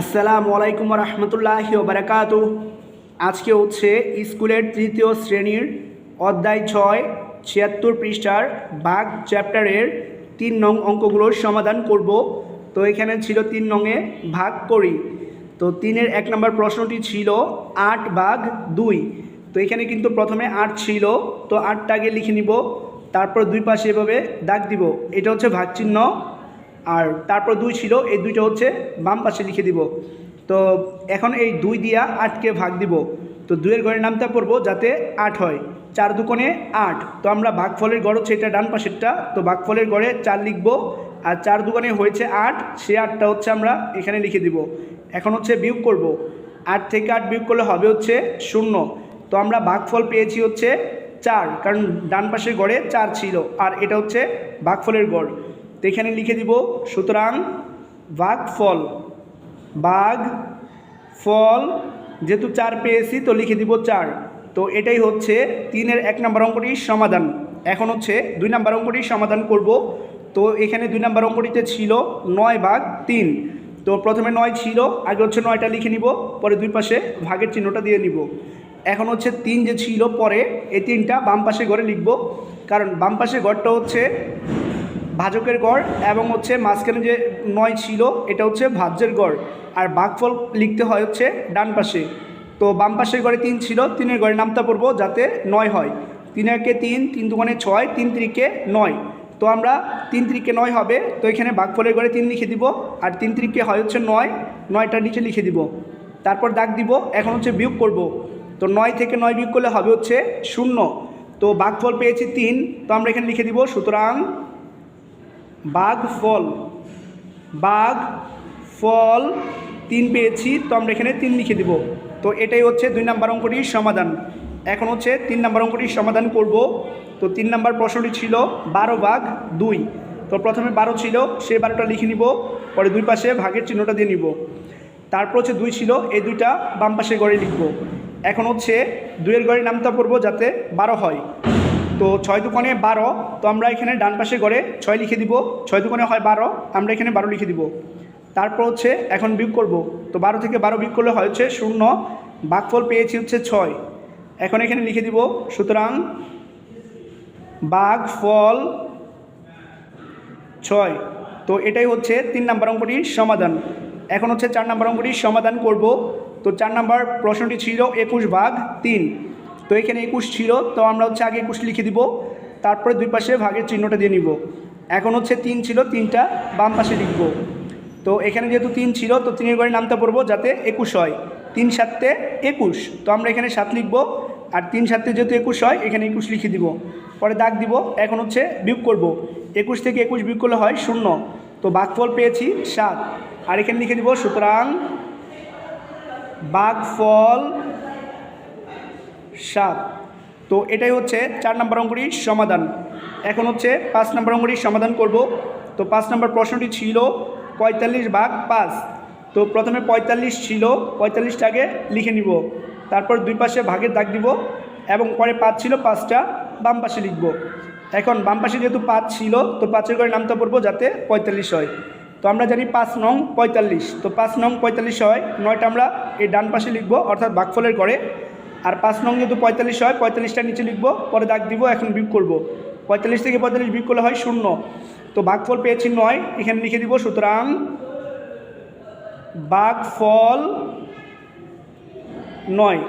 আসসালামু আলাইকুম রহমতুল্লাহি ওবারাকাতু। আজকে হচ্ছে স্কুলের তৃতীয় শ্রেণীর অধ্যায় 6 76 পৃষ্ঠার ভাগ চ্যাপ্টারের 3 নং অঙ্কগুলোর সমাধান করব। তো এখানে ছিল 3 নংয়ে ভাগ করি। তো 3-এর 1 নম্বর প্রশ্নটি ছিল 8/2। তো এখানে কিন্তু প্রথমে 8 ছিল, তো 8টা আগে লিখে নিব, তারপর দুই পাশে এভাবে দাগ দিব, এটা হচ্ছে ভাগ চিহ্ন। আর তারপর 2 ছিল, এই 2টা হচ্ছে বাম পাশে লিখে দিব। তো এখন এই 2 দিয়া 8কে ভাগ দিব। তো 2-এর ঘরের নামটা পড়বো যাতে 8 হয়। 4 দুকোণে 8। তো আমরা ভাগফলের গড় হচ্ছে এটা ডান পাশেরটা, তো ভাগফলের গড়ে 4 লিখব। আর 4 দুকোণে হয়েছে 8, সে 8টা হচ্ছে আমরা এখানে লিখে দিব। এখন হচ্ছে বিয়োগ করব। 8 থেকে 8 বিয়োগ করলে হবে হচ্ছে 0। তো আমরা ভাগফল পেয়েছি হচ্ছে 4, কারণ ডান পাশের গড়ে 4 ছিল, আর এটা হচ্ছে ভাগফলের গড়। তো এখানে লিখে দিব, সুতরাং ভাগফল যেহেতু 4 পেয়েছি তো লিখে দিব 4। তো এটাই হচ্ছে 3-এর 1 নম্বর অঙ্কটির সমাধান। এখন হচ্ছে 2 নম্বর অঙ্কটির সমাধান করব। তো এখানে 2 নম্বর অঙ্কটিতে ছিল 9/3। তো প্রথমে 9 ছিল, আগে হচ্ছে 9টা লিখে নিব, পরে দুই পাশে ভাগের চিহ্নটা দিয়ে নিব। এখন হচ্ছে 3 যে ছিল পরে, এই 3টা বাম পাশে ঘরে লিখব, কারণ বাম পাশে ঘরটা হচ্ছে ভাজকের গড়, এবং হচ্ছে মাঝখানে যে 9 ছিল এটা হচ্ছে ভাজ্যের গড়। আর ভাগফল লিখতে হয় হচ্ছে ডান পাশে। তো বাম পাশের গড়ে 3 ছিল, 3-এর গড়ে নামতা পড়বো যাতে 9 হয়। 3-একে 3, 3 দুগুণে 6, 3 3-কে 9। তো আমরা 3 3-কে 9 হবে, তো এখানে ভাগফলের গড়ে 3 লিখে দিব, আর 3 3-কে হয় হচ্ছে 9, 9টার নিচে লিখে দিব, তারপর দাগ দিব। এখন হচ্ছে বিয়োগ করব। তো 9 থেকে 9 বিয়োগ করলে হবে হচ্ছে 0। তো ভাগফল পেয়েছি 3, তো আমরা এখানে লিখে দিব, সুতরাং ভাগফল 3 পেয়েছি, তো আমরা এখানে 3 লিখে দিব। তো এটাই হচ্ছে 2 নম্বর অঙ্কটির সমাধান। এখন হচ্ছে 3 নম্বর অঙ্কটির সমাধান করব। তো 3 নম্বর প্রশ্নটি ছিল 12/2। তো প্রথমে 12 ছিল, সেই 12টা লিখে নিব, পরে দুই পাশে ভাগের চিহ্নটা দিয়ে নিব। তারপর হচ্ছে 2 ছিল, এই 2টা বাম পাশে গড়ে লিখব। এখন হচ্ছে 2-এর গড়ে নামতা পড়বো যাতে 12 হয়। তো 6 দুকোণে 12, তো আমরা এখানে ডান পাশে গড়ে 6 লিখে দিব। 6 দুকোণে হয় 12, আমরা এখানে 12 লিখে দিব। তারপর হচ্ছে এখন বিয়োগ করব। তো 12 থেকে 12 বিয়োগ করলে হয় হচ্ছে 0। ভাগফল পেয়েছি হচ্ছে 6। এখন এখানে লিখে দিব, সুতরাং ভাগফল 6। তো এটাই হচ্ছে 3 নম্বর অঙ্কটির সমাধান। এখন হচ্ছে 4 নম্বর অঙ্কটির সমাধান করব। তো 4 নম্বর প্রশ্নটি ছিল 21/3। তো এখানে 21 ছিল, তো আমরা হচ্ছে আগে 21 লিখে দিব, তারপরে দুই পাশে ভাগের চিহ্নটা দিয়ে নিব। এখন হচ্ছে 3 ছিল, 3টা বাম পাশে লিখব। তো এখানে যেহেতু 3 ছিল, তো 3-এর ঘরে নামতে পড়বো যাতে 21 হয়। 3 7-এ 21, তো আমরা এখানে 7 লিখব, আর 3 7-এ যেহেতু 21 হয় এখানে 21 লিখে দিব, পরে দাগ দিব। এখন হচ্ছে বিয়োগ করব। 21 থেকে 21 বিয়োগ করলে হয় 0। তো ভাগফল পেয়েছি 7, আর এখানে লিখে দিব, সুতরাং ভাগফল 7। তো এটাই হচ্ছে 4 নম্বর অঙ্কটির সমাধান। এখন হচ্ছে 5 নম্বর অঙ্কটির সমাধান করব। তো 5 নম্বর প্রশ্নটি ছিল 45/5। তো প্রথমে 45 ছিল, 45টাকে লিখে নিব, তারপর দুই পাশে ভাগের দাগ দিব, এবং পরে 5 ছিল, 5টা বাম পাশে লিখব। এখন বাম পাশে যেহেতু 5 ছিল, তো 5-এর ঘরে নামতে পড়বো যাতে 45 হয়। তো আমরা জানি 5 নং 45, তো 5 নং 45 হয়, 9টা আমরা এই ডান পাশে লিখব, অর্থাৎ ভাগফলের ঘরে। আর 5 নং যেহেতু 45 হয়, 45টার নিচে লিখব, পরে দাগ দিব। এখন বিয়োগ করব। 45 থেকে 45 বিয়োগ করলে হয় 0। তো ভাগফল পেয়েছি 9, এখানে লিখে দিব, সুতরাং ভাগফল 9।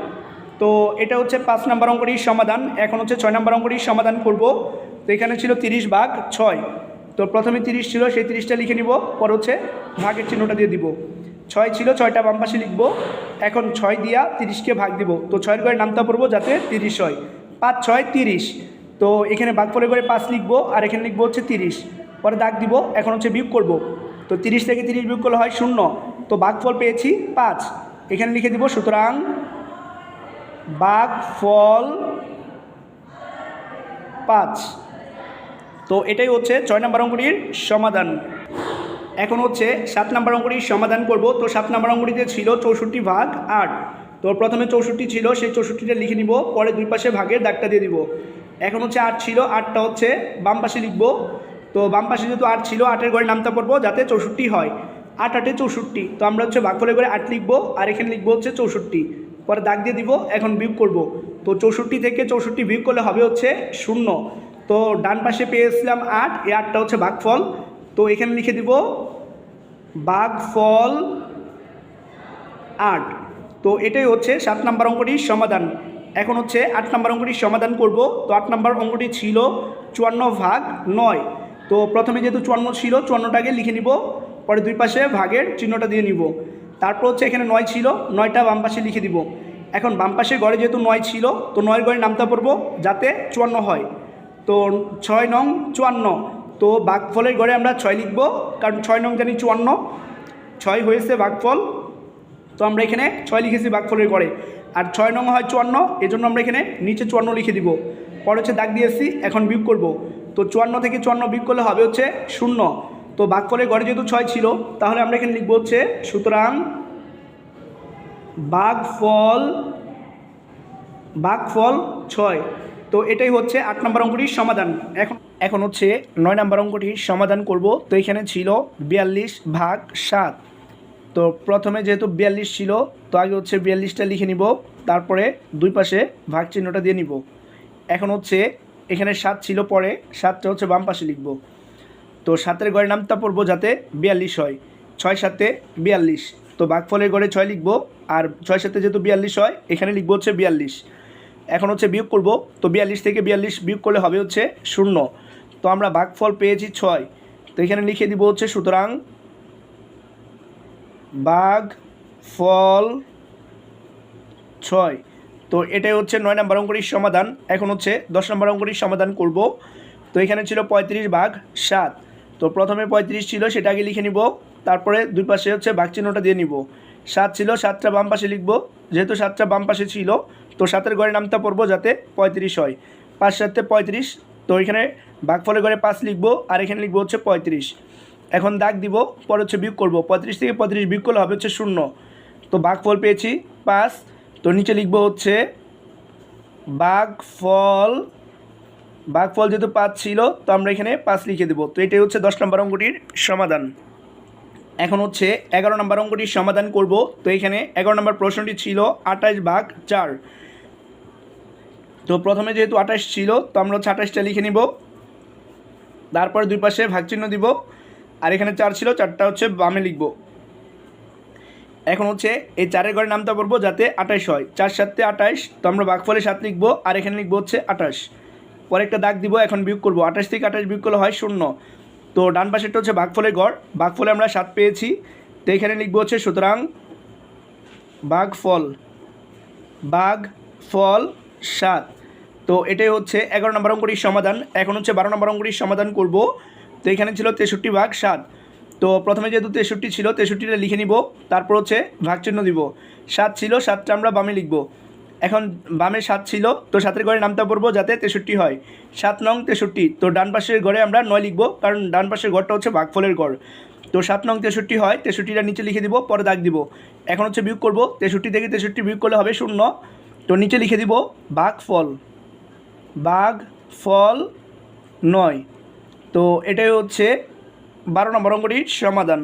তো এটা হচ্ছে 5 নম্বর অঙ্কটির সমাধান। এখন হচ্ছে 6 নম্বর অঙ্কটির সমাধান করব। তো এখানে ছিল 30/6। তো প্রথমে 30 ছিল, সেই 30টা লিখে নিব, পরে হচ্ছে ভাগের চিহ্নটা দিয়ে দিব। 6 ছিল, 6টা বাম পাশে লিখব। এখন 6 দিয়া 30কে ভাগ দিব। তো 6-এর ঘরে নামতা পড়বো যাতে 30 হয়। 5 6 30। তো এখানে ভাগফলের ঘরে 5 লিখব, আর এখানে লিখব হচ্ছে 30, পরে দাগ দিব। এখন হচ্ছে বিয়োগ করব। তো 30 থেকে 30 বিয়োগ করলে হয় 0। তো ভাগফল পেয়েছি 5, এখানে লিখে দিব, সুতরাং ভাগফল 5। তো এটাই হচ্ছে 6 নম্বর অঙ্কটির সমাধান। এখন হচ্ছে 7 নম্বর অঙ্কটির সমাধান করব। তো 7 নম্বর অঙ্কটিতে ছিল 64/8। তো প্রথমে 64 ছিল, সেই 64টা লিখে নিব, পরে দুই পাশে ভাগের দাগটা দিয়ে দিব। এখন হচ্ছে 8 ছিল, 8টা হচ্ছে বাম পাশে লিখব। তো বাম পাশে যেহেতু 8 ছিল, 8-এর ঘরে নামতা পড়বো যাতে 64 হয়। 8 8 64, তো আমরা হচ্ছে ভাগফলের ঘরে 8 লিখবো আর এখানে লিখবো হচ্ছে 64, পরে দাগ দিয়ে দিব। এখন বিয়োগ করব, তো 64 থেকে 64 বিয়োগ করলে হবে হচ্ছে 0। তো ডান পাশে পেয়েছিলাম 8, এই 8টা হচ্ছে ভাগফল, তো এখানে লিখে দিব ভাগফল 8। তো এটাই হচ্ছে 7 নম্বর অঙ্কটির সমাধান। এখন হচ্ছে 8 নম্বর অঙ্কটির সমাধান করব। তো 8 নম্বর অঙ্কটি ছিল 54/9। তো প্রথমে যেহেতু 54 ছিল, 54টাকে লিখে নিব, পরে দুই পাশে ভাগের চিহ্নটা দিয়ে নিব। তারপর হচ্ছে এখানে 9 ছিল, 9টা বাম পাশে লিখে দিব। এখন বাম পাশের ঘরে যেহেতু 9 ছিল, তো 9 ঘরে নামতে পারবো যাতে 54 হয়। তো 6 নং 54, তো ভাগফলের ঘরে আমরা 6 লিখব, কারণ 6 নং জানি 54, 6 হয়েছে ভাগফল। তো আমরা এখানে 6 লিখেছি ভাগফলের ঘরে, আর 6 নং হয় 54, এই জন্য আমরা এখানে নিচে 54 লিখে দিব। পরে হচ্ছে দাগ দিয়েছি, এখন বিয়োগ করব। তো 54 থেকে 54 বিয়োগ করলে হবে হচ্ছে 0। তো ভাগফলের ঘরে যেহেতু 6 ছিল, তাহলে আমরা এখানে লিখব হচ্ছে সুতরাং ভাগফল 6। তো এটাই হচ্ছে 8 নম্বর অঙ্কটির সমাধান। এখন হচ্ছে 9 নম্বর অঙ্কটির সমাধান করব। তো এখানে ছিল 42/7। তো প্রথমে যেহেতু 42 ছিল, তো আগে হচ্ছে 42টা লিখে নিব, তারপরে দুই পাশে ভাগ চিহ্নটা দিয়ে নিব। এখন হচ্ছে এখানে 7 ছিল, পরে 7টা হচ্ছে বাম পাশে লিখব। তো 7-এর ঘরে নামতা পড়বো যাতে 42 হয়, 6 7 42। তো ভাগফলের ঘরে 6 লিখব, আর 6 7 যেহেতু 42 হয়, এখানে লিখব হচ্ছে 42। এখন হচ্ছে বিয়োগ করব। তো 42 থেকে 42 বিয়োগ করলে হবে হচ্ছে 0। তো আমরা ভাগফল পেয়েছি 6, তো এখানে লিখে দিব হচ্ছে সুতরাং ভাগফল 6। তো এটাই হচ্ছে 9 নম্বর অঙ্কটির সমাধান। এখন হচ্ছে 10 নম্বর অঙ্কটির সমাধান করব। তো এখানে ছিল 35/7। তো প্রথমে 35 ছিল, সেটা আগে লিখে নিব, তারপরে দুই পাশে হচ্ছে ভাগ চিহ্নটা দিয়ে নিব। 7 ছিল, 7টা বাম পাশে লিখব, যেহেতু 7টা বাম পাশে ছিল, তো 7-এর ঘরে নামতে পড়বো যাতে 35 হয়, 5 7 35। তো এখানে ভাগফলের ঘরে 5 লিখব, আর এখানে লিখব হচ্ছে 35। এখন দাগ দিব, পরে হচ্ছে বিয়োগ করব। 35 থেকে 35 বিয়োগ করলে হবে হচ্ছে 0। তো ভাগফল পেয়েছি 5, তো নিচে লিখব হচ্ছে ভাগফল যেহেতু 5 ছিল, তো আমরা এখানে 5 লিখে দেব। তো এটাই হচ্ছে 10 নম্বর অঙ্কটির সমাধান। এখন হচ্ছে 11 নম্বর অঙ্কটির সমাধান করব। তো এখানে 11 নম্বর প্রশ্নটি ছিল 28/4। তো প্রথমে যেহেতু 28 ছিল, তো আমরা হচ্ছে 28টা লিখে নিব, তারপরে দুই পাশে ভাগ চিহ্ন দিব, আর এখানে 4 ছিল, 4টা হচ্ছে বামে লিখব। এখন হচ্ছে এই 4-এর ঘরে নামতে পারবো যাতে 28 হয়, 4 7 28। তো আমরা ভাগফলে 7 লিখব, আর এখানে লিখব হচ্ছে 28, পরে একটা দাগ দিব। এখন বিয়োগ করব, 28 থেকে 28 বিয়োগ করলে হয় 0। তো ডান পাশেরটা হচ্ছে ভাগফলের ঘর, ভাগফলে আমরা 7 পেয়েছি, তো এখানে লিখব হচ্ছে সুতরাং ভাগফল 7। তো এটাই হচ্ছে 11 নম্বর অঙ্কটির সমাধান। এখন হচ্ছে 12 নম্বর অঙ্কটির সমাধান করব। তো এখানে ছিল 63/7। তো প্রথমে যেহেতু 63 ছিল, 63টা লিখে নিব, তারপর হচ্ছে ভাগ চিহ্ন দিব। 7 ছিল, 7টা আমরা বামে লিখব। এখন বামে 7 ছিল, তো 7-এর ঘরে নামতে পড়বো যাতে 63 হয়, 7 নং 63। তো ডান পাশের ঘরে আমরা 9 লিখব, কারণ ডান পাশের ঘরটা হচ্ছে ভাগফলের ঘর। তো 7 নং 63 হয়, 63টা নিচে লিখে দিব, পরে দাগ দিব। এখন হচ্ছে বিয়োগ করব, 63 থেকে 63 বিয়োগ করলে হবে 0। তো নিচে লিখে দিব ভাগফল 9। তো এটাই হচ্ছে 12 নম্বর অঙ্কটির সমাধান।